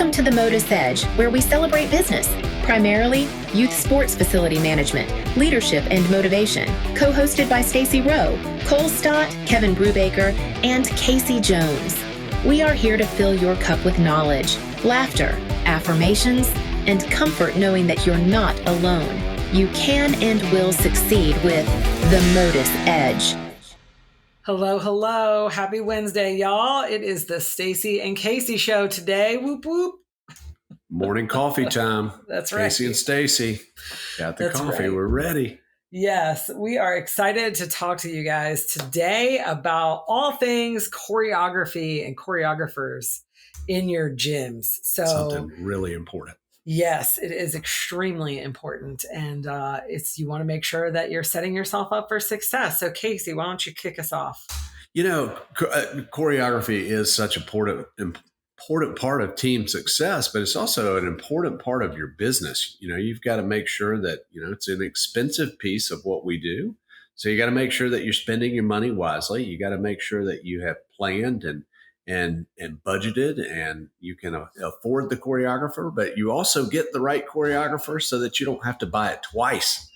Welcome to the MotUS Edge, where we celebrate business, primarily youth sports facility management, leadership, and motivation. Co-hosted by Stacy Rowe, Cole Stott, Kevin Brubaker, and Casey Jones. We are here to fill your cup with knowledge, laughter, affirmations, and comfort knowing that you're not alone. You can and will succeed with the MotUS Edge. Hello. Happy Wednesday, y'all. It is the Stacy and Casey show today. Whoop, whoop. Morning coffee time. That's right. Casey and Stacy got the coffee. Right. We're ready. Yes, we are excited to talk to you guys today about all things choreography and choreographers in your gyms. So something really important. Yes, it is extremely important. And you want to make sure that you're setting yourself up for success. So Casey, why don't you kick us off? You know, choreography is such an important part of team success, but it's also an important part of your business. You know, you've got to make sure that, it's an expensive piece of what we do. So you got to make sure that you're spending your money wisely. You got to make sure that you have planned and budgeted, and you can afford the choreographer, but you also get the right choreographer so that you don't have to buy it twice.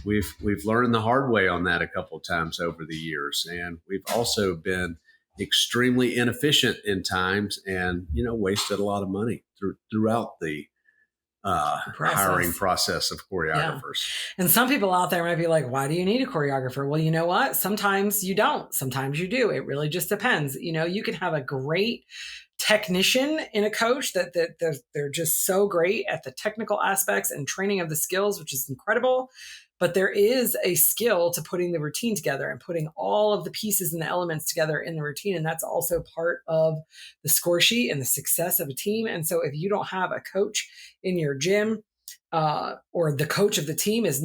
We've learned the hard way on that a couple of times over the years, and we've also been extremely inefficient in times, and wasted a lot of money throughout the hiring process of choreographers. Yeah. And some people out there might be like, why do you need a choreographer? Well, you know what? Sometimes you don't. Sometimes you do. It really just depends. You can have a great technician in a coach that they're just so great at the technical aspects and training of the skills, which is incredible. But there is a skill to putting the routine together and putting all of the pieces and the elements together in the routine. And that's also part of the score sheet and the success of a team. And so if you don't have a coach in your gym, or the coach of the team that's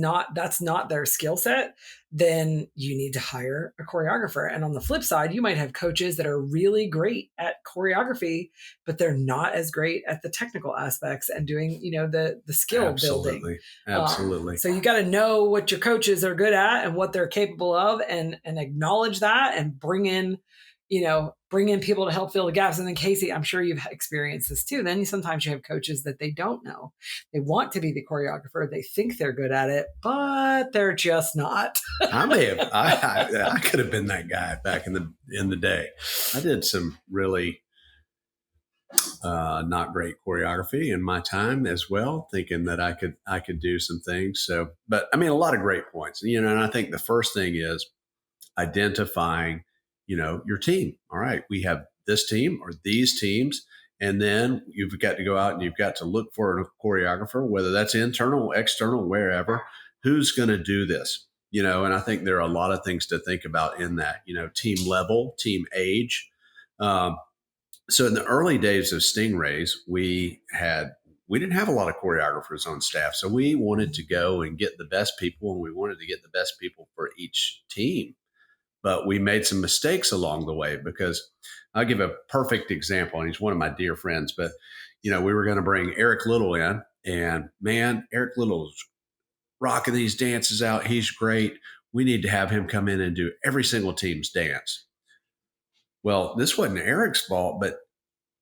not their skill set, then you need to hire a choreographer. And on the flip side, you might have coaches that are really great at choreography, but they're not as great at the technical aspects and doing, the skill building. Absolutely. So you got to know what your coaches are good at and what they're capable of, and acknowledge that, and bring in people to help fill the gaps. And then Casey, I'm sure you've experienced this too. Then sometimes you have coaches that they don't know. They want to be the choreographer. They think they're good at it, but they're just not. I could have been that guy back in the day. I did some really not great choreography in my time as well, thinking that I could do some things. So, but I mean, a lot of great points, and I think the first thing is identifying your team. All right, we have this team or these teams, and then you've got to go out and you've got to look for a choreographer, whether that's internal, external, wherever, who's going to do this, and I think there are a lot of things to think about in that, team level, team age. So in the early days of Stingrays, we didn't have a lot of choreographers on staff. So we wanted to go and get the best people, and we wanted to get the best people for each team. But we made some mistakes along the way, because I'll give a perfect example, and he's one of my dear friends. But, we were going to bring Eric Little in, and man, Eric Little is rocking these dances out. He's great. We need to have him come in and do every single team's dance. Well, this wasn't Eric's fault, but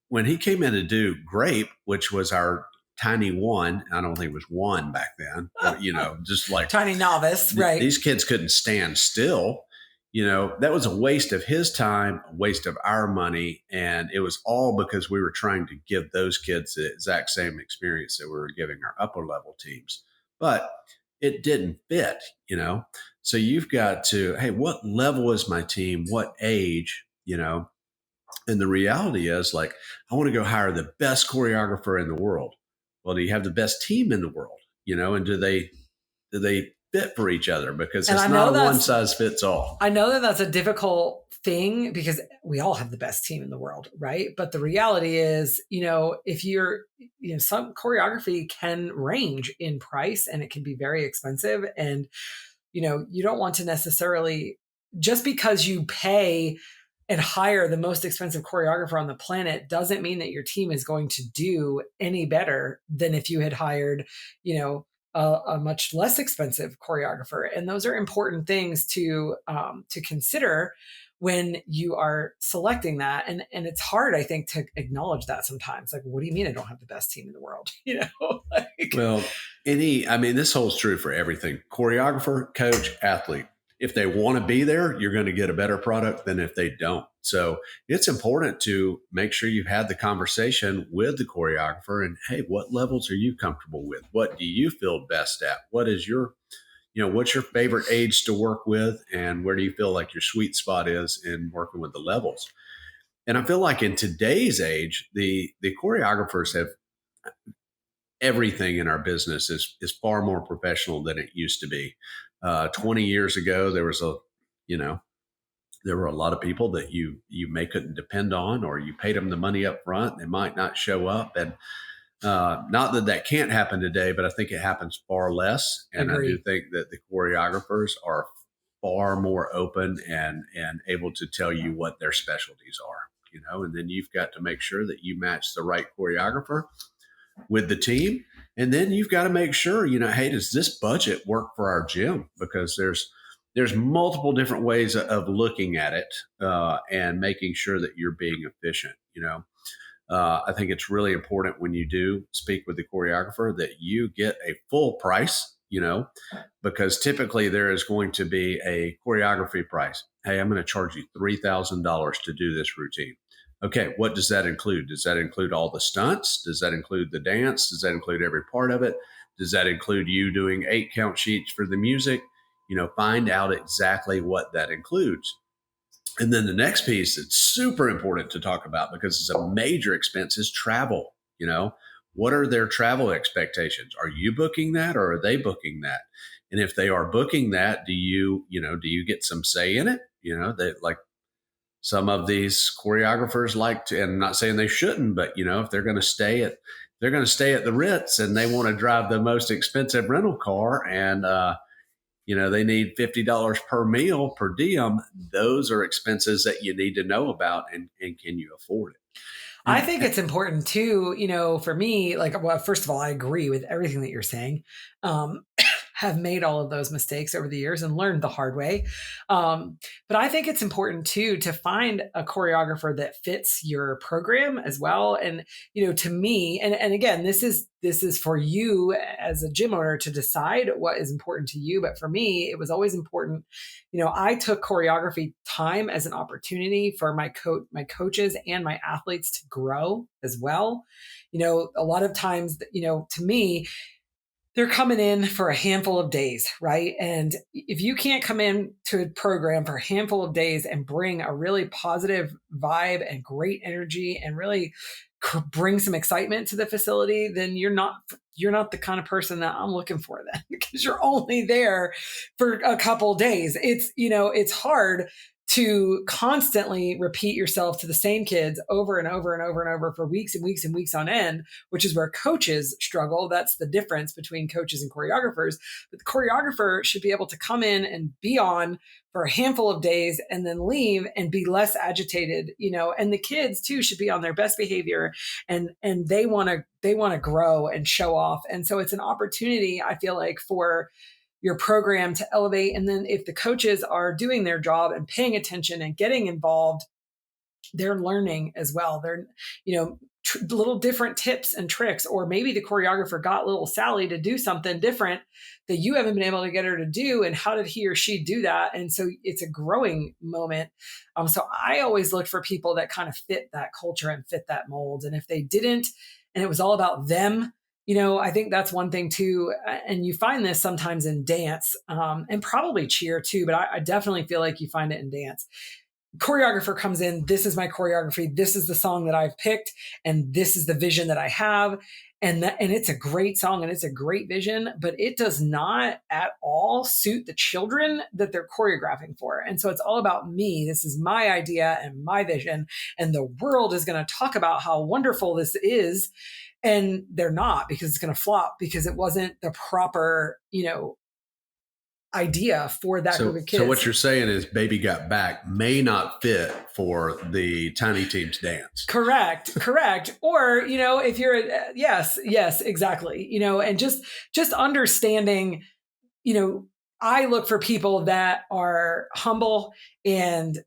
when he came in to do Grape, which was our tiny one, I don't think it was one back then, but, just like tiny novice, right? These kids couldn't stand still. That was a waste of his time, a waste of our money. And it was all because we were trying to give those kids the exact same experience that we were giving our upper level teams. But it didn't fit, So you've got to, hey, what level is my team? What age, And the reality is, like, I want to go hire the best choreographer in the world. Well, do you have the best team in the world? And do they fit for each other? Because it's not a one size fits all. I know that that's a difficult thing, because we all have the best team in the world, right? But the reality is, if you're, some choreography can range in price, and it can be very expensive. And, you don't want to necessarily, just because you pay and hire the most expensive choreographer on the planet doesn't mean that your team is going to do any better than if you had hired, a much less expensive choreographer. And those are important things to consider when you are selecting that. And it's hard, I think, to acknowledge that sometimes. Like, what do you mean I don't have the best team in the world? Like, Well, this holds true for everything: choreographer, coach, athlete. If they want to be there, you're going to get a better product than if they don't. So it's important to make sure you've had the conversation with the choreographer and, hey, what levels are you comfortable with? What do you feel best at? What is what's your favorite age to work with? And where do you feel like your sweet spot is in working with the levels? And I feel like in today's age, the choreographers have everything in our business is far more professional than it used to be. 20 years ago, there were a lot of people that you may couldn't depend on, or you paid them the money up front. They might not show up. And not that that can't happen today, but I think it happens far less. And I do think that the choreographers are far more open and able to tell you what their specialties are, and then you've got to make sure that you match the right choreographer with the team. And then you've got to make sure, hey, does this budget work for our gym? Because there's multiple different ways of looking at it and making sure that you're being efficient. I think it's really important when you do speak with the choreographer that you get a full price, because typically there is going to be a choreography price. Hey, I'm going to charge you $3,000 to do this routine. Okay, what does that include? Does that include all the stunts? Does that include the dance? Does that include every part of it? Does that include you doing 8 count sheets for the music? Find out exactly what that includes. And then the next piece that's super important to talk about, because it's a major expense, is travel. What are their travel expectations? Are you booking that, or are they booking that? And if they are booking that, do you get some say in it? That, like, some of these choreographers like to, and I'm not saying they shouldn't, but if they're going to stay at the Ritz and they want to drive the most expensive rental car, and they need $50 per meal per diem, those are expenses that you need to know about, and can you afford it? I think it's important too, for me, like, well, first of all, I agree with everything that you're saying. Have made all of those mistakes over the years and learned the hard way. But I think it's important too to find a choreographer that fits your program as well. And, to me, and again, this is for you as a gym owner to decide what is important to you. But for me, it was always important. I took choreography time as an opportunity for my coaches and my athletes to grow as well. A lot of times, to me, they're coming in for a handful of days, right? And if you can't come in to a program for a handful of days and bring a really positive vibe and great energy and really bring some excitement to the facility, then you're not the kind of person that I'm looking for then, because you're only there for a couple of days. It's hard to constantly repeat yourself to the same kids over and over and over and over for weeks and weeks and weeks on end, which is where coaches struggle. That's the difference between coaches and choreographers. But the choreographer should be able to come in and be on for a handful of days and then leave and be less agitated, and the kids too should be on their best behavior, and they want to grow and show off. And so it's an opportunity, I feel like, for your program to elevate. And then if the coaches are doing their job and paying attention and getting involved, they're learning as well. They're, little different tips and tricks, or maybe the choreographer got little Sally to do something different that you haven't been able to get her to do. And how did he or she do that? And so it's a growing moment. So I always look for people that kind of fit that culture and fit that mold. And if they didn't, and it was all about them, I think that's one thing too. And you find this sometimes in dance, and probably cheer too, but I definitely feel like you find it in dance. Choreographer comes in, this is my choreography, this is the song that I've picked, and this is the vision that I have. And it's a great song and it's a great vision, but it does not at all suit the children that they're choreographing for. And so it's all about me. This is my idea and my vision, and the world is going to talk about how wonderful this is. And they're not, because it's going to flop, because it wasn't the proper, idea for that group of kids. So what you're saying is Baby Got Back may not fit for the tiny team's dance. Correct. Or, if you're, yes, exactly. And just understanding, I look for people that are humble and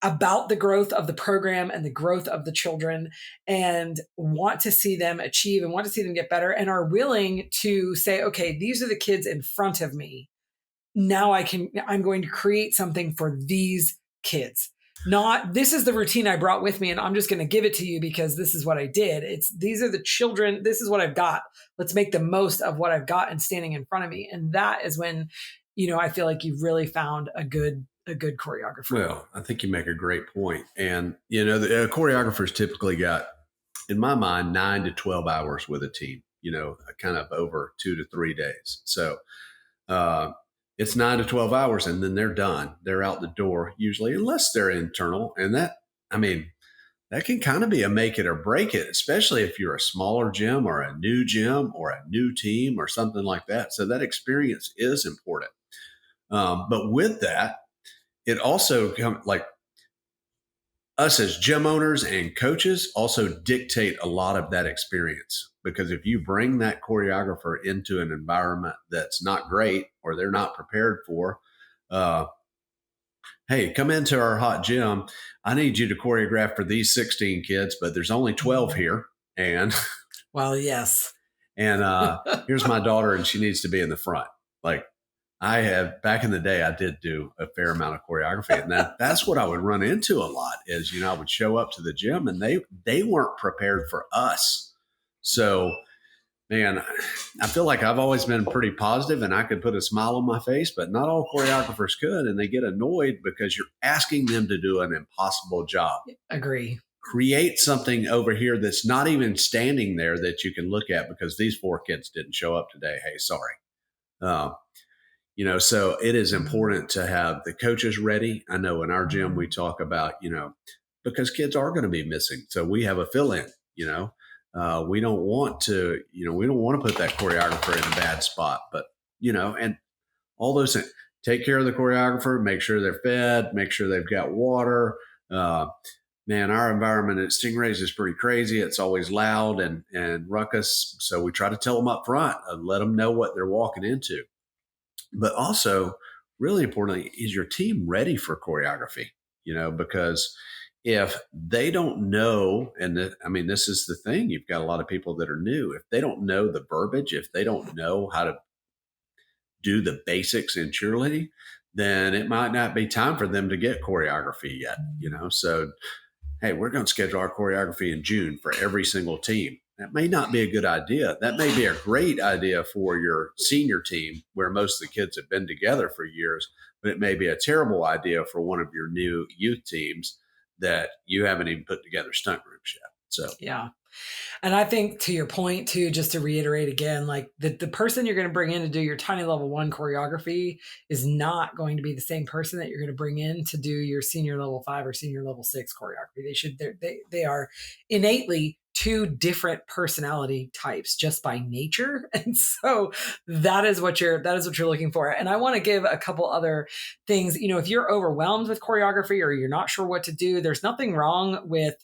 about the growth of the program and the growth of the children, and want to see them achieve and want to see them get better, and are willing to say, okay, these are the kids in front of me. Now I'm going to create something for these kids. Not, this is the routine I brought with me and I'm just going to give it to you because this is what I did. These are the children. This is what I've got. Let's make the most of what I've got and standing in front of me. And that is when, I feel like you've really found a good choreographer. Well, I think you make a great point. And, the choreographers typically got, in my mind, 9 to 12 hours with a team, kind of over 2 to 3 days. So, it's 9 to 12 hours and then they're done. They're out the door usually, unless they're internal. And that can kind of be a make it or break it, especially if you're a smaller gym or a new team or something like that. So that experience is important. But with that, it also comes like us as gym owners and coaches also dictate a lot of that experience. Because if you bring that choreographer into an environment that's not great or they're not prepared for, hey, come into our hot gym. I need you to choreograph for these 16 kids, but there's only 12 here. And well, yes. And here's my daughter and she needs to be in the front. Like back in the day, I did do a fair amount of choreography, and that's what I would run into a lot is, I would show up to the gym and they weren't prepared for us. So, man, I feel like I've always been pretty positive and I could put a smile on my face, but not all choreographers could. And they get annoyed because you're asking them to do an impossible job. Agree. Create something over here that's not even standing there that you can look at because these 4 kids didn't show up today. Hey, sorry. So it is important to have the coaches ready. I know in our gym, we talk about, because kids are going to be missing. So we have a fill-in, we don't want to put that choreographer in a bad spot, but, and all those things, take care of the choreographer, make sure they're fed, make sure they've got water. Man, our environment at Stingrays is pretty crazy. It's always loud and ruckus. So we try to tell them up front and let them know what they're walking into. But also, really importantly, is your team ready for choreography? Because if they don't know, and this is the thing, you've got a lot of people that are new. If they don't know the verbiage, if they don't know how to do the basics in cheerleading, then it might not be time for them to get choreography yet, So, hey, we're going to schedule our choreography in June for every single team. That may not be a good idea. That may be a great idea for your senior team where most of the kids have been together for years, but it may be a terrible idea for one of your new youth teams that you haven't even put together stunt groups yet. So, yeah. And I think to your point too, just to reiterate again, like the person you're going to bring in to do your tiny level 1 choreography is not going to be the same person that you're going to bring in to do your senior level 5 or senior level 6 choreography. They are innately 2 different personality types just by nature. And so that is what you're looking for. And I want to give a couple other things. If you're overwhelmed with choreography or you're not sure what to do, there's nothing wrong with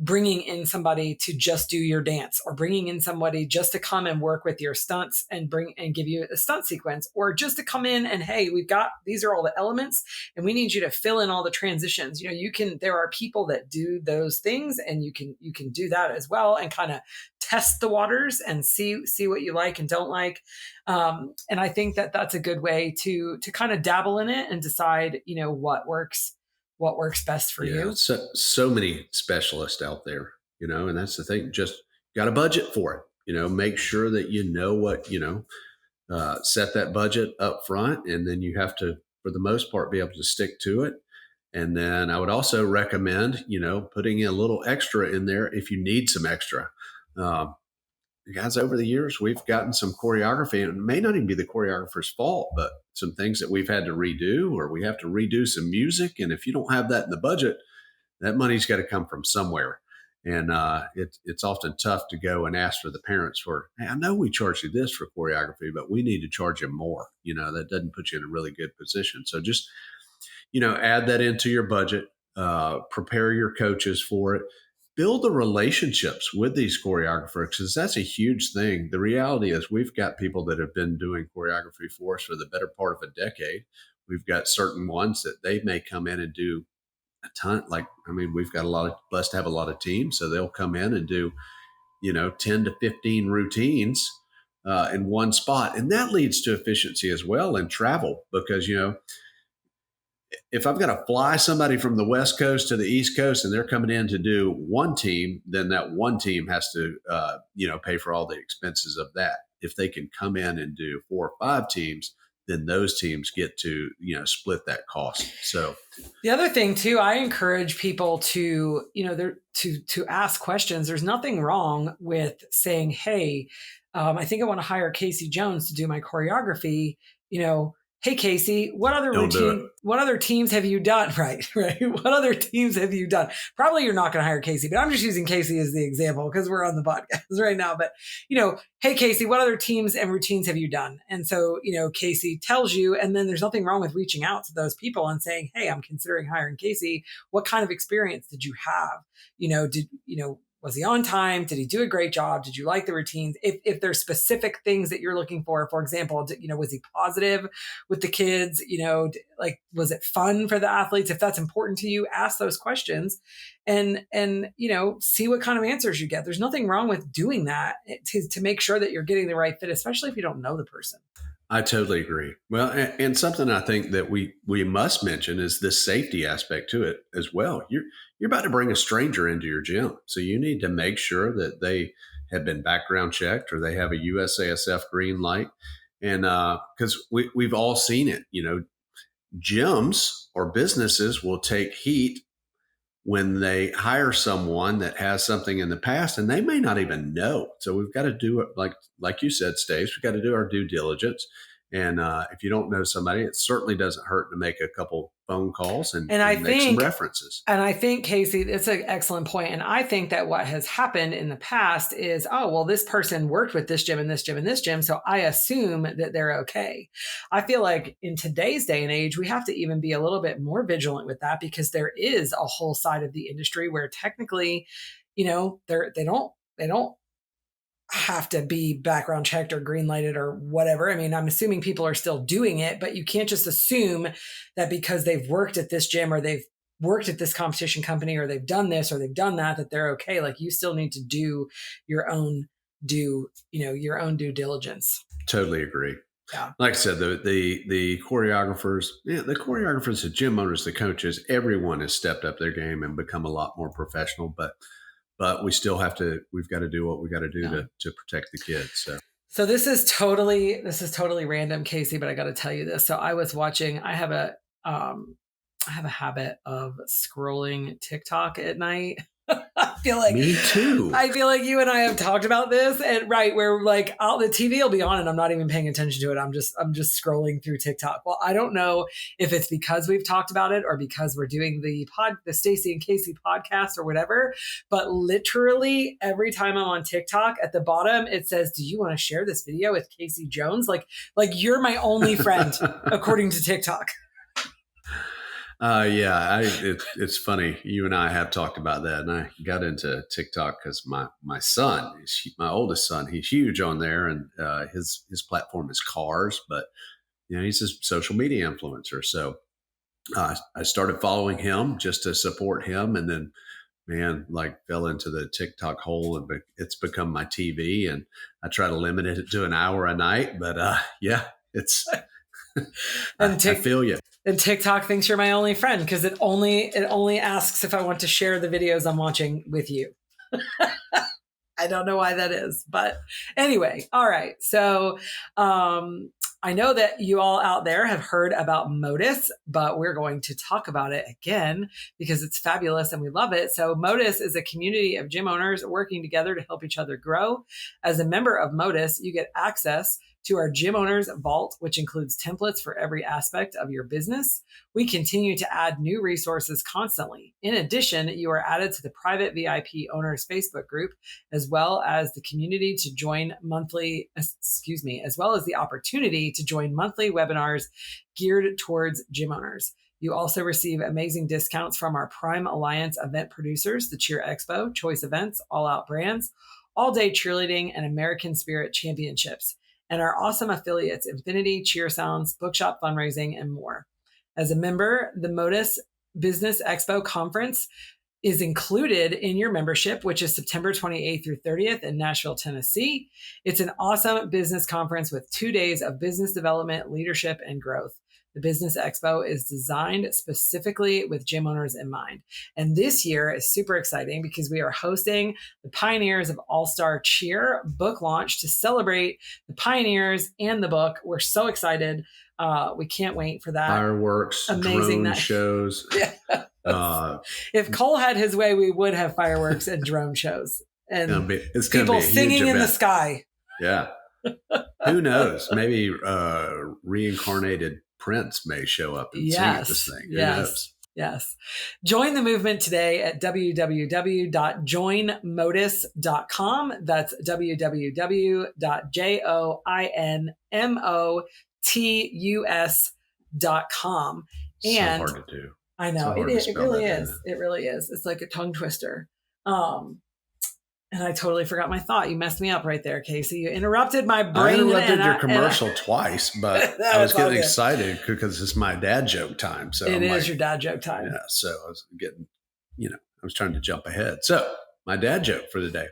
bringing in somebody to just do your dance, or bringing in somebody just to come and work with your stunts and give you a stunt sequence, or just to come in and, hey, these are all the elements and we need you to fill in all the transitions. There are people that do those things, and you can do that as well and kind of test the waters and see what you like and don't like. And I think that that's a good way to kind of dabble in it and decide, what works best for you. So many specialists out there, and that's the thing, just got a budget for it, make sure that what, set that budget up front, and then you have to, for the most part, be able to stick to it. And then I would also recommend, putting a little extra in there if you need some extra. Guys, over the years, we've gotten some choreography, and it may not even be the choreographer's fault, but some things that we've had to redo, or we have to redo some music. And if you don't have that in the budget, that money's got to come from somewhere. And it's often tough to go and ask for the parents for, hey, I know we charge you this for choreography, but we need to charge you more. That doesn't put you in a really good position. So just, add that into your budget, prepare your coaches for it, build the relationships with these choreographers, because that's a huge thing. The reality is we've got people that have been doing choreography for us for the better part of a decade. We've got certain ones that they may come in and do a ton. We've got blessed to have a lot of teams. So they'll come in and do, 10 to 15 routines in one spot. And that leads to efficiency as well and travel, because, if I've got to fly somebody from the West Coast to the East Coast and they're coming in to do one team, then that one team has to, pay for all the expenses of that. If they can come in and do 4 or 5 teams, then those teams get to, split that cost. So the other thing too, I encourage people to, to ask questions. There's nothing wrong with saying, hey, I think I want to hire Casey Jones to do my choreography. Hey, Casey, what other teams have you done? Right. What other teams have you done? Probably you're not going to hire Casey, but I'm just using Casey as the example because we're on the podcast right now. But, hey, Casey, what other teams and routines have you done? And so, Casey tells you, and then there's nothing wrong with reaching out to those people and saying, hey, I'm considering hiring Casey. What kind of experience did you have? Was he on time? Did he do a great job? Did you like the routines? If there's specific things that you're looking for example, was he positive with the kids? Was it fun for the athletes? If that's important to you, ask those questions and see what kind of answers you get. There's nothing wrong with doing that to make sure that you're getting the right fit, especially if you don't know the person. I totally agree. Well, and something I think that we must mention is the safety aspect to it as well. You're about to bring a stranger into your gym, so you need to make sure that they have been background checked or they have a USASF green light. And because we've all seen it, gyms or businesses will take heat when they hire someone that has something in the past and they may not even know. So we've got to do it like you said, Stace, we've got to do our due diligence. And if you don't know somebody, it certainly doesn't hurt to make a couple phone calls and make some references. And I think, Casey, it's an excellent point. And I think that what has happened in the past is, this person worked with this gym and this gym and this gym, so I assume that they're okay. I feel like in today's day and age, we have to even be a little bit more vigilant with that, because there is a whole side of the industry where technically, they don't have to be background checked or green lighted or whatever. I mean, I'm assuming people are still doing it, but you can't just assume that because they've worked at this gym or they've worked at this competition company or they've done this or they've done that they're okay. Like, you still need to do your own due diligence. Totally agree. Yeah. Like I said, the choreographers, the choreographers, the gym owners, the coaches, everyone has stepped up their game and become a lot more professional, but we've got to do what we got to do to protect the kids. So this is totally random, Casey, but I got to tell you this. So I was watching, I have a habit of scrolling TikTok at night. I feel like me too. I feel like you and I have talked about this, and where like the TV will be on and I'm not even paying attention to it. I'm just scrolling through TikTok. Well, I don't know if it's because we've talked about it or because we're doing the Stacy and Casey podcast or whatever. But literally every time I'm on TikTok, at the bottom it says, "Do you want to share this video with Casey Jones?" Like you're my only friend, according to TikTok. It's funny. You and I have talked about that, and I got into TikTok because my son, my oldest son, he's huge on there, and his platform is cars, but he's a social media influencer. So I started following him just to support him, and then fell into the TikTok hole, and it's become my TV, and I try to limit it to an hour a night. But it's I feel you. And TikTok thinks you're my only friend because it only asks if I want to share the videos I'm watching with you. I don't know why that is, but anyway, all right. So I know that you all out there have heard about MotUS, but we're going to talk about it again because it's fabulous and we love it. So MotUS is a community of gym owners working together to help each other grow. As a member of MotUS, you get access to our Gym Owners Vault, which includes templates for every aspect of your business. We continue to add new resources constantly. In addition, you are added to the private VIP Owners Facebook group, as well as the community to join as well as the opportunity to join monthly webinars geared towards gym owners. You also receive amazing discounts from our Prime Alliance event producers, the Cheer Expo, Choice Events, All Out Brands, All Day Cheerleading, and American Spirit Championships, and our awesome affiliates, Infinity, Cheer Sounds, Bookshop Fundraising, and more. As a member, the MotUS Business Expo Conference is included in your membership, which is September 28th through 30th in Nashville, Tennessee. It's an awesome business conference with 2 days of business development, leadership, and growth. The Business Expo is designed specifically with gym owners in mind. And this year is super exciting because we are hosting the Pioneers of All-Star Cheer book launch to celebrate the pioneers and the book. We're so excited. We can't wait for that. Fireworks, amazing drone shows. Yeah. If Cole had his way, we would have fireworks and drone shows and it's people be singing in the sky. Yeah. Who knows? Maybe reincarnated Prince may show up and sing at this thing. Who knows? Yes. Join the movement today at www.joinmotus.com. That's www.joinmotus.com. And so hard to do. I know it really is. It really is. It's like a tongue twister. And I totally forgot my thought. You messed me up right there, Casey. You interrupted my brain. I interrupted your commercial twice, but I was getting excited because it's my dad joke time. So it is your dad joke time. Yeah. So I was getting, I was trying to jump ahead. So my dad joke for the day.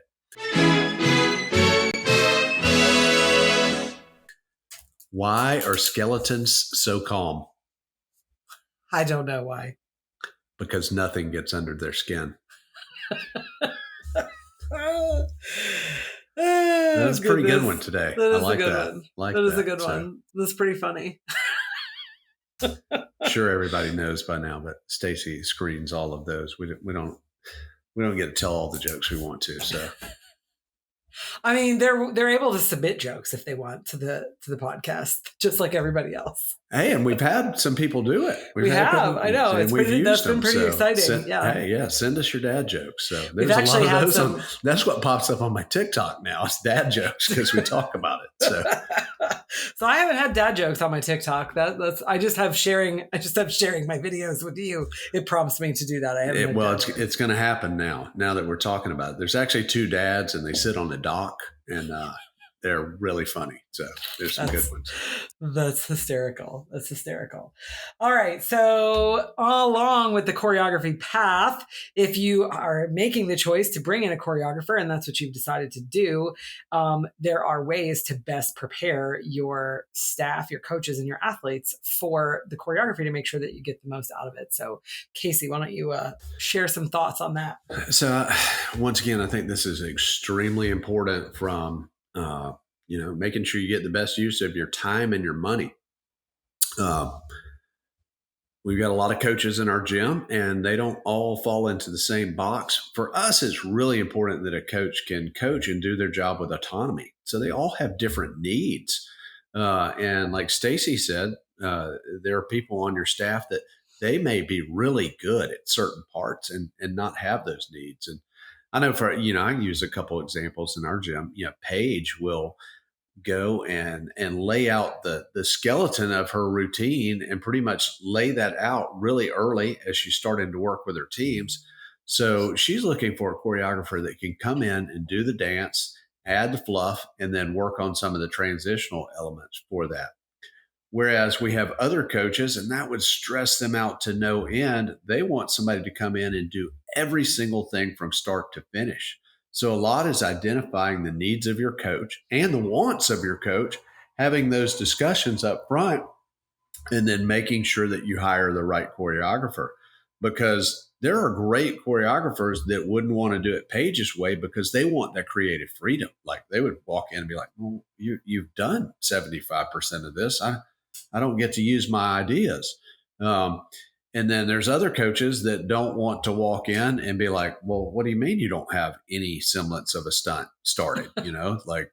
Why are skeletons so calm? I don't know why. Because nothing gets under their skin. That's a pretty good one today. I like that. That is a good one. That's pretty funny. Sure, everybody knows by now, but Stacy screens all of those. We don't get to tell all the jokes we want to. So, I mean, they're able to submit jokes if they want to the podcast, just like everybody else. Hey, and we've had some people do it. We have. I know. That's been pretty exciting. Send us your dad jokes. So there's a lot of those. That's what pops up on my TikTok now. It's dad jokes because we talk about it. So I haven't had dad jokes on my TikTok. I just have sharing my videos with you. It prompts me to do that. It's going to happen now that we're talking about it. There's actually 2 dads and they sit on the dock and they're really funny. So there's some good ones. That's hysterical. All right. So along with the choreography path, if you are making the choice to bring in a choreographer and that's what you've decided to do, there are ways to best prepare your staff, your coaches, and your athletes for the choreography to make sure that you get the most out of it. So Casey, why don't you share some thoughts on that? So once again, I think this is extremely important from making sure you get the best use of your time and your money. We've got a lot of coaches in our gym and they don't all fall into the same box. For us, it's really important that a coach can coach and do their job with autonomy. So they all have different needs. And like Stacy said, there are people on your staff that they may be really good at certain parts and not have those needs. And I know I can use a couple examples in our gym. Paige will go and lay out the skeleton of her routine and pretty much lay that out really early as she's starting to work with her teams. So she's looking for a choreographer that can come in and do the dance, add the fluff, and then work on some of the transitional elements for that. Whereas we have other coaches, and that would stress them out to no end. They want somebody to come in and do every single thing from start to finish. So a lot is identifying the needs of your coach and the wants of your coach, having those discussions up front, and then making sure that you hire the right choreographer. Because there are great choreographers that wouldn't want to do it Paige's way because they want that creative freedom. Like they would walk in and be like, well, you've done 75% of this. I don't get to use my ideas. And then there's other coaches that don't want to walk in and be like, well, what do you mean you don't have any semblance of a stunt started? Like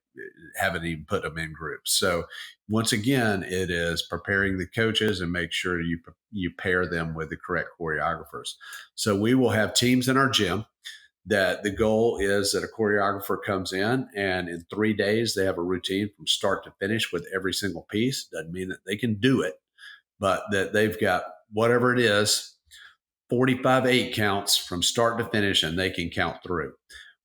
haven't even put them in groups. So once again, it is preparing the coaches and make sure you pair them with the correct choreographers. So we will have teams in our gym that the goal is that a choreographer comes in and in 3 days they have a routine from start to finish with every single piece. Doesn't mean that they can do it, but that they've got whatever it is, 45 8 counts from start to finish, and they can count through.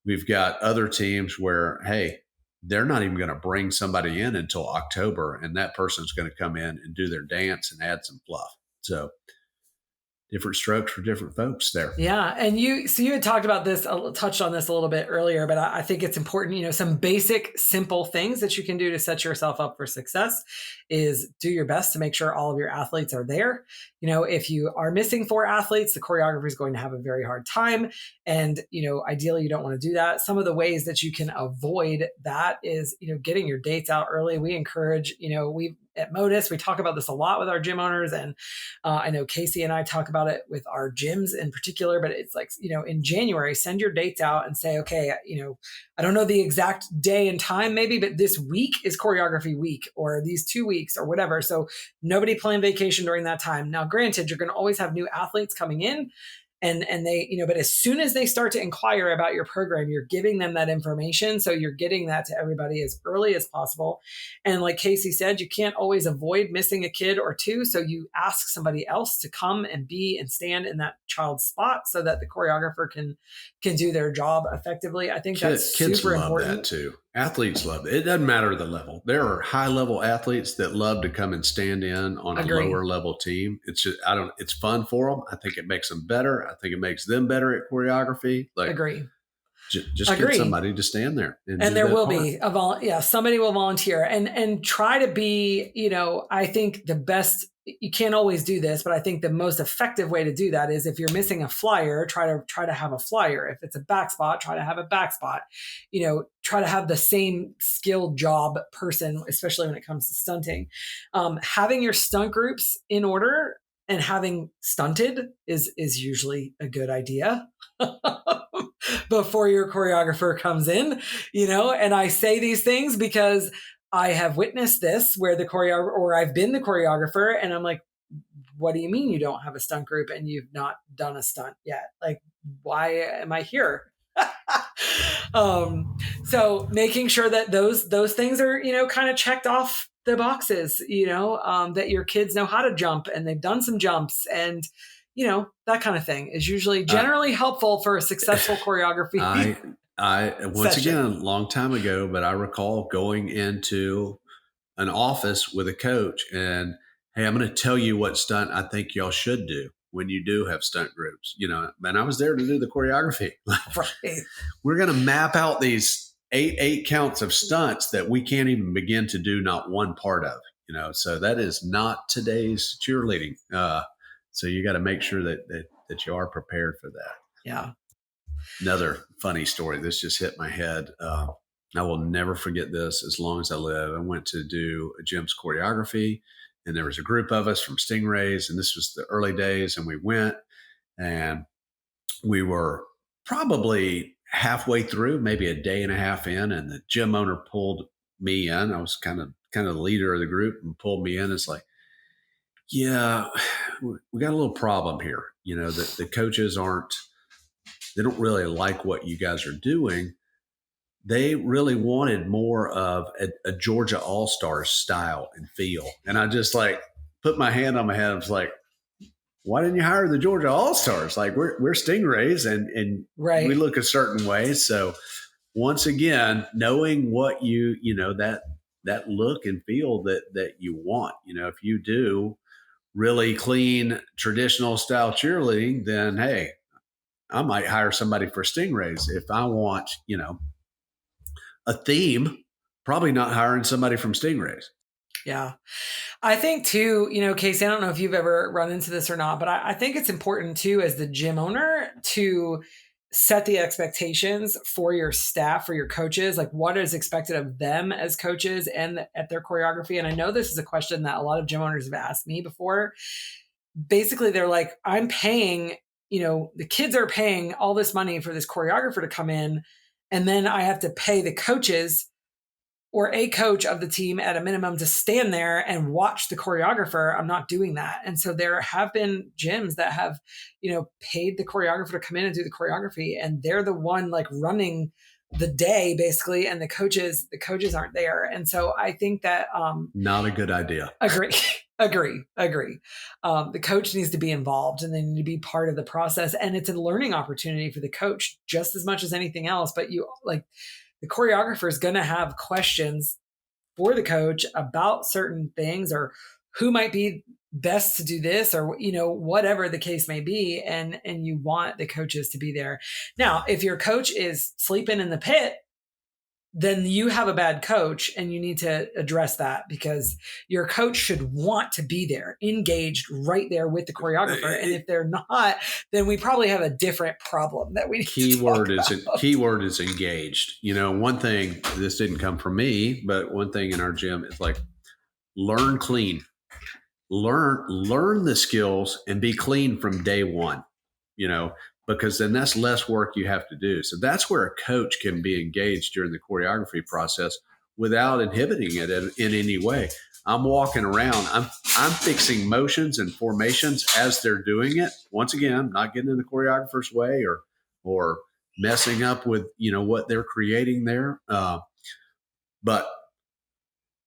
We've got other teams where, hey, they're not even going to bring somebody in until October, and that person's going to come in and do their dance and add some fluff. So different strokes for different folks there. Yeah. And you had talked about this, touched on this a little bit earlier, but I think it's important, some basic, simple things that you can do to set yourself up for success is do your best to make sure all of your athletes are there. If you are missing 4 athletes, the choreographer is going to have a very hard time. And, ideally you don't want to do that. Some of the ways that you can avoid that is, getting your dates out early. We encourage, at MotUS, we talk about this a lot with our gym owners. And I know Casey and I talk about it with our gyms in particular, but it's like, in January, send your dates out and say, okay, I don't know the exact day and time maybe, but this week is choreography week or these 2 weeks or whatever. So nobody plan vacation during that time. Now, granted, you're going to always have new athletes coming in. And they, but as soon as they start to inquire about your program, you're giving them that information. So you're getting that to everybody as early as possible. And like Casey said, you can't always avoid missing a kid or two. So you ask somebody else to come and be and stand in that child's spot so that the choreographer can do their job effectively. I think that's kids super love important. that too. Athletes love it. It doesn't matter the level. There are high level athletes that love to come and stand in on a lower level team. It's just, it's fun for them. I think it makes them better. I think it makes them better at choreography. Like, agree. Just get somebody to stand there. And there will be somebody will volunteer and try to be, I think the best, you can't always do this, but I think the most effective way to do that is if you're missing a flyer, try to have a flyer. If it's a back spot, try to have a back spot, try to have the same skilled job person, especially when it comes to stunting. Having your stunt groups in order and having stunted is usually a good idea. Before your choreographer comes in, and I say these things because I have witnessed this where the choreographer, or I've been the choreographer, and I'm like, what do you mean you don't have a stunt group and you've not done a stunt yet? Like, why am I here? So making sure that those things are, kind of checked off the boxes, that your kids know how to jump and they've done some jumps and, that kind of thing is usually generally helpful for a successful choreography. I once again, a long time ago, but I recall going into an office with a coach and, hey, I'm going to tell you what stunt I think y'all should do when you do have stunt groups, and I was there to do the choreography. Right. We're going to map out these eight counts of stunts that we can't even begin to do not one part of, so that is not today's cheerleading. So you got to make sure that you are prepared for that. Yeah. Another funny story. This just hit my head. I will never forget this as long as I live. I went to do a gym's choreography, and there was a group of us from Stingrays, and this was the early days, and we went, and we were probably halfway through, maybe a day and a half in, and the gym owner pulled me in. I was kind of the leader of the group and pulled me in. It's like, yeah, we got a little problem here. The coaches they don't really like what you guys are doing. They really wanted more of a Georgia All-Stars style and feel. And I just put my hand on my head. I was like, why didn't you hire the Georgia All-Stars? Like we're Stingrays and right. We look a certain way. So once again, knowing what that look and feel that you want, if you do really clean traditional style cheerleading, then hey, I might hire somebody for Stingrays. If I want, a theme, probably not hiring somebody from Stingrays. Yeah. I think too, Casey, I don't know if you've ever run into this or not, but I think it's important too, as the gym owner, to set the expectations for your staff, for your coaches, like what is expected of them as coaches and at their choreography. And I know this is a question that a lot of gym owners have asked me before. basically they're like, I'm paying, the kids are paying all this money for this choreographer to come in. And then I have to pay the coaches or a coach of the team at a minimum to stand there and watch the choreographer. I'm not doing that. And so there have been gyms that have, paid the choreographer to come in and do the choreography, and they're the one like running the day basically, and the coaches aren't there. And so I think that not a good idea. Agree. The coach needs to be involved, and they need to be part of the process. And it's a learning opportunity for the coach just as much as anything else. But the choreographer is going to have questions for the coach about certain things, or who might be best to do this, or, whatever the case may be. And you want the coaches to be there. Now, if your coach is sleeping in the pit, then you have a bad coach, and you need to address that, because your coach should want to be there, engaged right there with the choreographer. And if they're not, then we probably have a different problem that we need keyword is engaged. One thing, this didn't come from me, but one thing in our gym is like, learn clean, learn the skills and be clean from day one, because then that's less work you have to do. So that's where a coach can be engaged during the choreography process without inhibiting it in any way. I'm walking around, I'm fixing motions and formations as they're doing it. Once again, not getting in the choreographer's way or messing up with, what they're creating there. But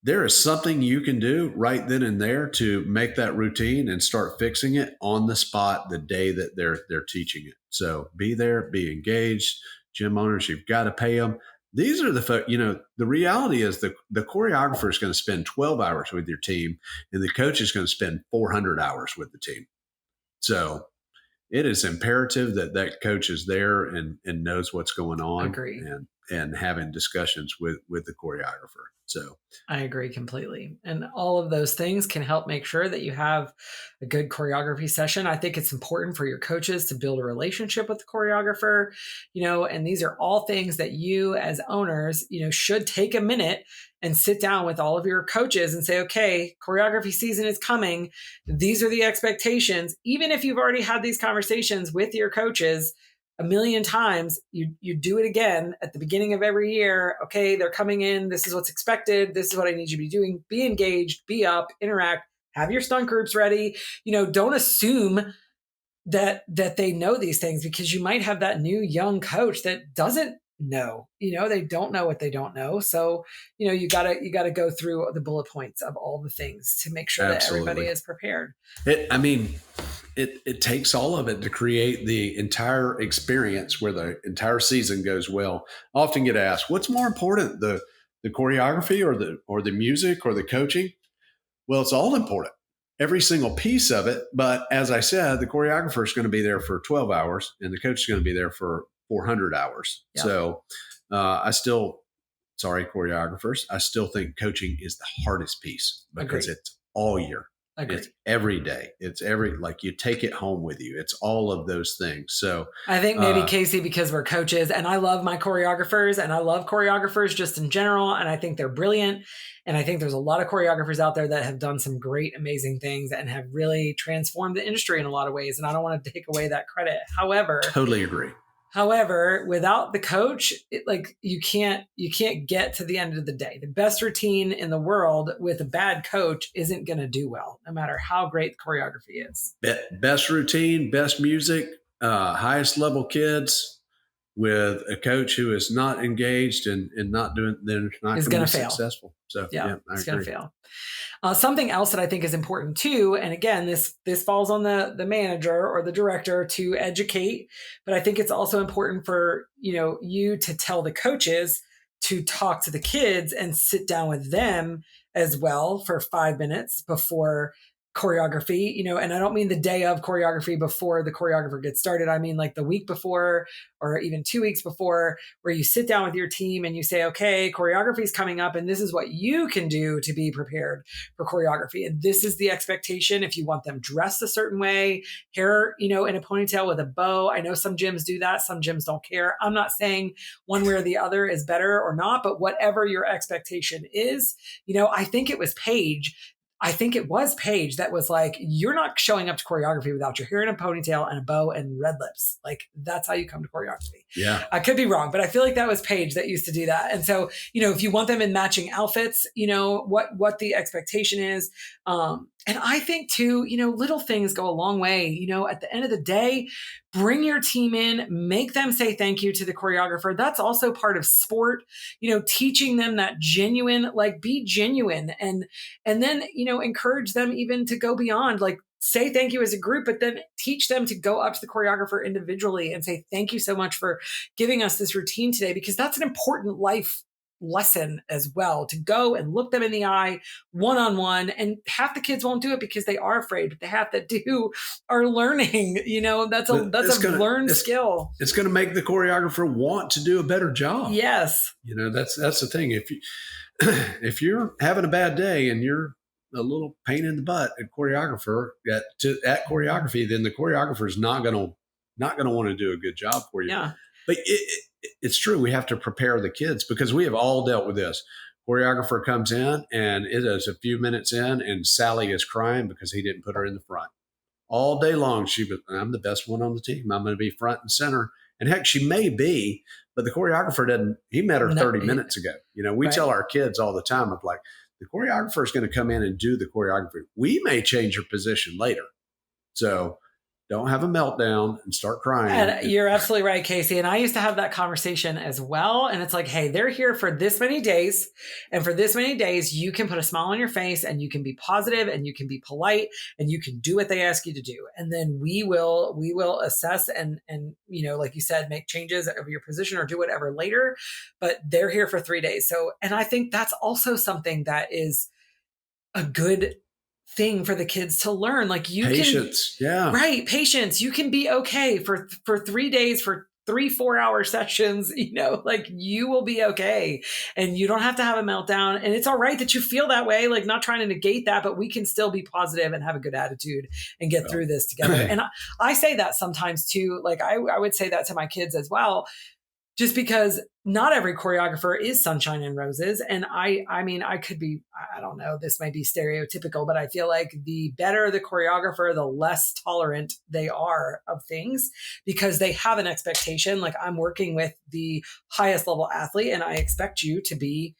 there is something you can do right then and there to make that routine and start fixing it on the spot the day that they're teaching it. So be there, be engaged. Gym owners, you've got to pay them. These are the reality is the choreographer is going to spend 12 hours with your team, and the coach is going to spend 400 hours with the team. So it is imperative that coach is there and knows what's going on. Agree. And having discussions with the choreographer. So I agree completely. And all of those things can help make sure that you have a good choreography session. I think it's important for your coaches to build a relationship with the choreographer, and these are all things that you as owners, should take a minute and sit down with all of your coaches and say, okay, choreography season is coming. These are the expectations. Even if you've already had these conversations with your coaches a million times, you do it again at the beginning of every year. Okay, they're coming in. This is what's expected. This is what I need you to be doing. Be engaged, be up, interact, have your stunt groups ready. Don't assume that they know these things, because you might have that new young coach that doesn't know, they don't know what they don't know. So, you gotta go through the bullet points of all the things to make sure that everybody is prepared. It takes all of it to create the entire experience where the entire season goes well. I often get asked, what's more important, the choreography or the music or the coaching? Well, it's all important, every single piece of it. But as I said, the choreographer is going to be there for 12 hours and the coach is going to be there for 400 hours. Yep. So choreographers, I still think coaching is the hardest piece, because it's all year. Agreed. It's every day. It's you take it home with you. It's all of those things. So I think maybe Casey, because we're coaches, and I love my choreographers, and I love choreographers just in general. And I think they're brilliant. And I think there's a lot of choreographers out there that have done some great, amazing things and have really transformed the industry in a lot of ways. And I don't want to take away that credit. However, totally agree. However, without the coach, you can't get to the end of the day. The best routine in the world with a bad coach isn't going to do well, no matter how great the choreography is. Best routine, best music, highest level kids with a coach who is not engaged and not doing, they're not going to be successful. So yeah, it's going to fail. Something else that I think is important too, and again, this falls on the manager or the director to educate, but I think it's also important for you to tell the coaches to talk to the kids and sit down with them as well for 5 minutes before choreography, and I don't mean the day of choreography before the choreographer gets started. I mean like the week before or even 2 weeks before, where you sit down with your team and you say, okay, choreography is coming up and this is what you can do to be prepared for choreography. And this is the expectation. If you want them dressed a certain way, hair, in a ponytail with a bow. I know some gyms do that. Some gyms don't care. I'm not saying one way or the other is better or not, but whatever your expectation is, I think it was Paige. I think it was Paige that was like, you're not showing up to choreography without your hair in a ponytail and a bow and red lips. Like, that's how you come to choreography. Yeah. I could be wrong, but I feel like that was Paige that used to do that. And so, if you want them in matching outfits, what the expectation is. And I think too, little things go a long way. At the end of the day, bring your team in, make them say thank you to the choreographer. That's also part of sport, teaching them that genuine, like, be genuine, and then, encourage them even to go beyond, like, say thank you as a group, but then teach them to go up to the choreographer individually and say, thank you so much for giving us this routine today, because that's an important life lesson as well, to go and look them in the eye one-on-one. And half the kids won't do it because they are afraid, but the half that do are learning. That's a learned skill. It's going to make the choreographer want to do a better job. Yes. That's the thing. If you're having a bad day and you're a little pain in the butt at choreographer at choreography, then the choreographer is not going to want to do a good job for you. Yeah. But it's true. We have to prepare the kids, because we have all dealt with this. Choreographer comes in and it is a few minutes in and Sally is crying because he didn't put her in the front. All day long, I'm the best one on the team. I'm going to be front and center. And heck, she may be, but the choreographer he met her 30 minutes ago. We tell our kids all the time of like, the choreographer is going to come in and do the choreography. We may change your position later. So don't have a meltdown and start crying. And you're absolutely right, Casey. And I used to have that conversation as well. And it's like, hey, they're here for this many days. And for this many days, you can put a smile on your face and you can be positive and you can be polite and you can do what they ask you to do. And then we will assess and like you said, make changes of your position or do whatever later. But they're here for 3 days. So, and I think that's also something that is a good thing for the kids to learn. Like patience. Right. Patience. You can be okay for 3 days, for 3-4 hour sessions, like you will be okay. And you don't have to have a meltdown. And it's all right that you feel that way, like not trying to negate that, but we can still be positive and have a good attitude and get through this together. And I say that sometimes too, like I would say that to my kids as well, just because not every choreographer is sunshine and roses. And I mean, I could be, I don't know, this might be stereotypical, but I feel like the better the choreographer, the less tolerant they are of things, because they have an expectation. Like, I'm working with the highest level athlete and I expect you to be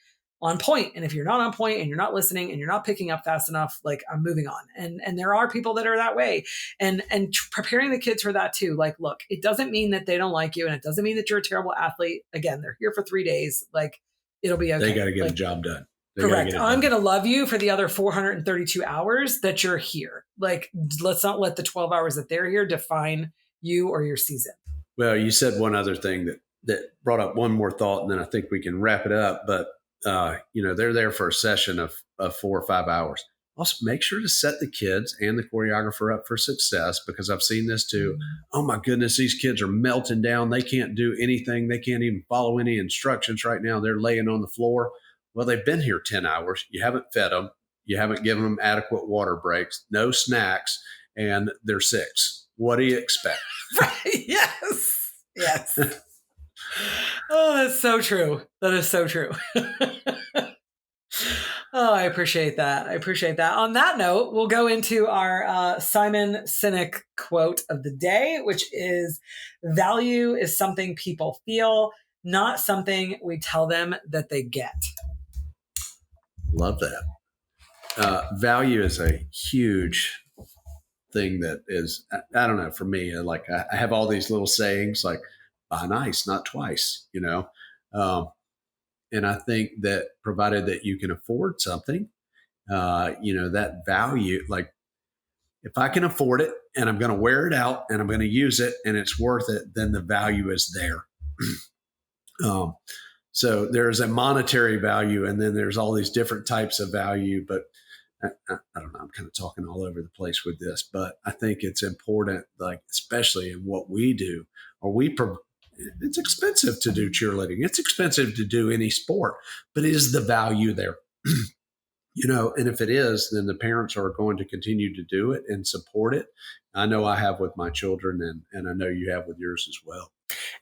on point. And if you're not on point and you're not listening and you're not picking up fast enough, like, I'm moving on. And there are people that are that way, and preparing the kids for that too. Like, look, it doesn't mean that they don't like you, and it doesn't mean that you're a terrible athlete. Again, they're here for 3 days. Like, it'll be okay. They got to get the job done. Correct. I'm going to love you for the other 432 hours that you're here. Like, let's not let the 12 hours that they're here define you or your season. Well, you said one other thing that brought up one more thought, and then I think we can wrap it up. But they're there for a session of 4 or 5 hours. Also, make sure to set the kids and the choreographer up for success, because I've seen this too. Oh my goodness, these kids are melting down. They can't do anything. They can't even follow any instructions right now. They're laying on the floor. Well, they've been here 10 hours. You haven't fed them. You haven't given them adequate water breaks, no snacks, and they're 6. What do you expect? Right. Yes. Oh, that's so true. That is so true. Oh, I appreciate that. On that note, we'll go into our Simon Sinek quote of the day, which is, value is something people feel, not something we tell them that they get. Love that. Value is a huge thing that is, I don't know, for me, like I have all these little sayings like, buy nice, not twice, and I think that provided that you can afford something, that value, like if I can afford it and I'm going to wear it out and I'm going to use it and it's worth it, then the value is there. So there's a monetary value, and then there's all these different types of value, but I don't know, I'm kind of talking all over the place with this, but I think it's important, like, especially in what we do, or it's expensive to do cheerleading. It's expensive to do any sport, but is the value there? And if it is, then the parents are going to continue to do it and support it. I know I have with my children, and I know you have with yours as well.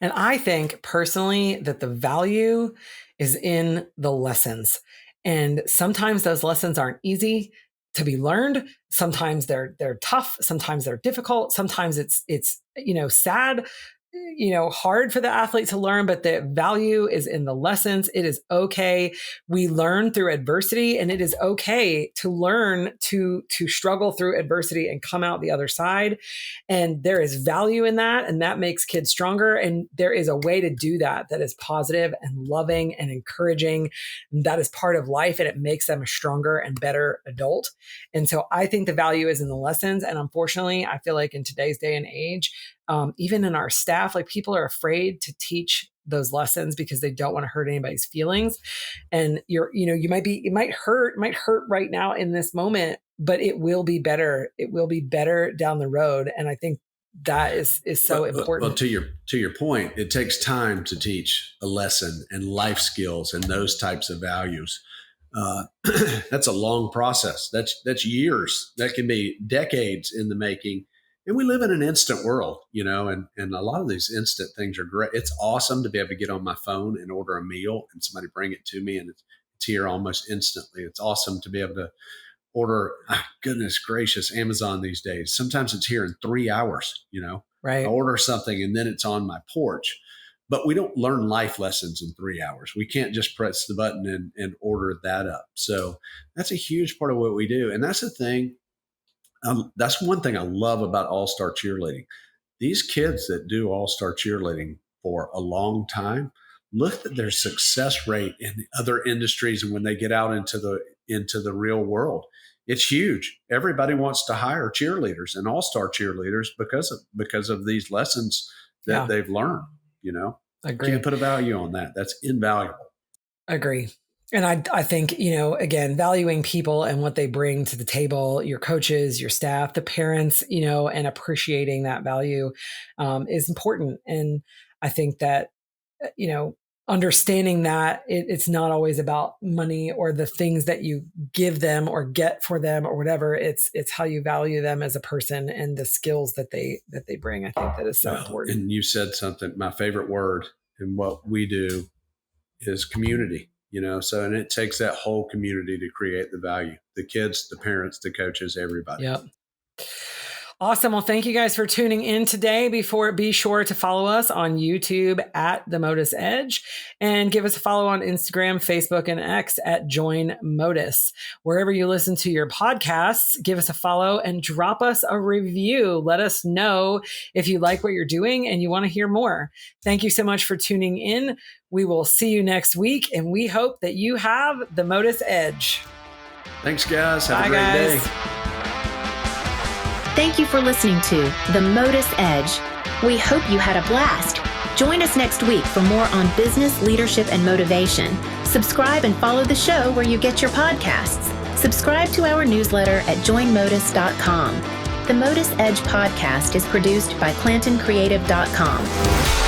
And I think personally that the value is in the lessons. And sometimes those lessons aren't easy. to be learned. Sometimes they're tough. Sometimes they're difficult. Sometimes it's sad, hard for the athlete to learn, but the value is in the lessons. It is okay. We learn through adversity, and it is okay to learn to struggle through adversity and come out the other side. And there is value in that, and that makes kids stronger. And there is a way to do that is positive and loving and encouraging. And that is part of life, and it makes them a stronger and better adult. And so I think the value is in the lessons. And unfortunately, I feel like in today's day and age, even in our staff, like people are afraid to teach those lessons because they don't want to hurt anybody's feelings. And it might hurt right now in this moment, but it will be better. It will be better down the road. And I think that is so important. Well, to your point, it takes time to teach a lesson and life skills and those types of values. That's a long process. That's years. That can be decades in the making. And we live in an instant world, and a lot of these instant things are great. It's awesome to be able to get on my phone and order a meal and somebody bring it to me, and it's here almost instantly. It's awesome to be able to order, goodness gracious, Amazon these days. Sometimes it's here in 3 hours, Right. I order something and then it's on my porch. But we don't learn life lessons in 3 hours. We can't just press the button and order that up. So that's a huge part of what we do. And that's the thing. That's one thing I love about All-Star Cheerleading. These kids that do All-Star Cheerleading for a long time, look at their success rate in other industries, and when they get out into the real world, it's huge. Everybody wants to hire cheerleaders and All-Star cheerleaders because of these lessons that they've learned. Agree. Can't put a value on that. That's invaluable. Agree. And I think, again, valuing people and what they bring to the table, your coaches, your staff, the parents, and appreciating that value is important. And I think that, understanding that it's not always about money or the things that you give them or get for them or whatever. It's how you value them as a person and the skills that they bring. I think that is so important. And you said something, my favorite word in what we do is community. And it takes that whole community to create the value, the kids, the parents, the coaches, everybody. Yep. Awesome. Well, thank you guys for tuning in today. Be sure to follow us on YouTube at the MotUS Edge, and give us a follow on Instagram, Facebook, and X at Join MotUS. Wherever you listen to your podcasts, give us a follow and drop us a review. Let us know if you like what you're doing and you want to hear more. Thank you so much for tuning in. We will see you next week, and we hope that you have the MotUS Edge. Thanks, guys. Have Bye, a great guys. day. Thank you for listening to The MotUS Edge. We hope you had a blast. Join us next week for more on business, leadership, and motivation. Subscribe and follow the show where you get your podcasts. Subscribe to our newsletter at joinmotus.com. The MotUS Edge podcast is produced by ClantonCreative.com.